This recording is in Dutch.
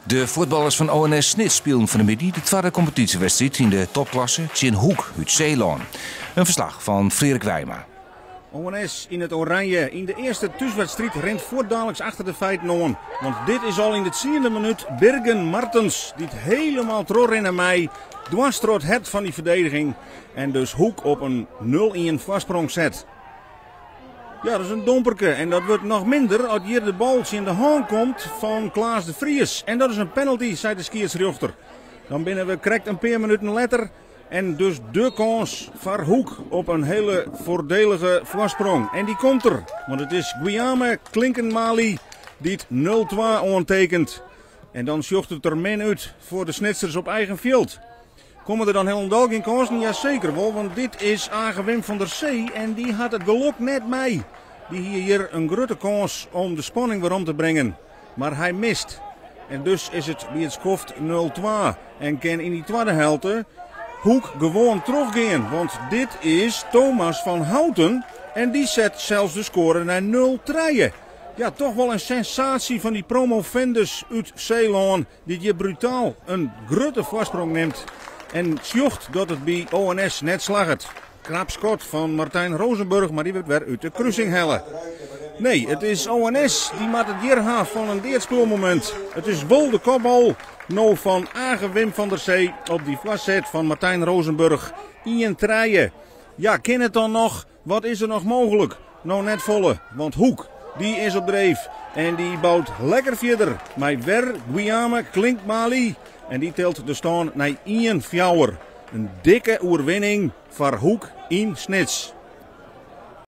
De voetballers van ONS Snits speelden vanmiddag de tweede competitiewedstrijd in de topklasse in Hoek uit Zeeland. Een verslag van Frederik Wijma. ONS in het oranje. In de eerste thuiswedstrijd rent voortdadelijks achter de feiten aan. Want dit is al in de 10e minuut Birgen Martens. Die het helemaal terugrennen mij. Dwars door het hart van die verdediging. En dus Hoek op een 0-1 voorsprong zet. Ja, dat is een domperke. En dat wordt nog minder als hier de bal in de hand komt van Klaas de Vries. En dat is een penalty, zei de scheidsrechter. Dan binnen we correct een paar minuten later. En dus de kans voor Hoek op een hele voordelige voorsprong. En die komt er. Want het is Guillaume Klinkenmali die het 0-2 aantekent. En dan zocht het er min uit voor de Snitsers op eigen veld. Komen er dan helemaal geen kansen? Jazeker wel, want dit is Age Wim van der Zee en die had het geluk net mee. Die hier een grote kans om de spanning weer om te brengen. Maar hij mist. En dus is het bij het skoft 0-2. En kan in die tweede helft Hoek gewoon teruggaan. Want dit is Thomas van Houten. En die zet zelfs de score naar 0-3. Ja, toch wel een sensatie van die promovendus uit Zeeland. Die hier brutaal een grote voorsprong neemt. En sjocht dat het bij ONS net slaget. Knap schot van Martijn Rozenburg, maar die wordt weer uit de kruising hellen. Nee, het is ONS die maakt het hier haaf van een deertspeelmoment. Het is wel de kopbal nou van Age Wim van der Zee op die vlaszet van Martijn Rozenburg. Ian Treien. Ja, ken het dan nog? Wat is er nog mogelijk? Nou net volle, want Hoek die is op dreef. En die bouwt lekker verder. Maar weer Guillaume Klinkmali. En die telt de stand naar 1-4. Een dikke oorwinning voor Hoek in Snits.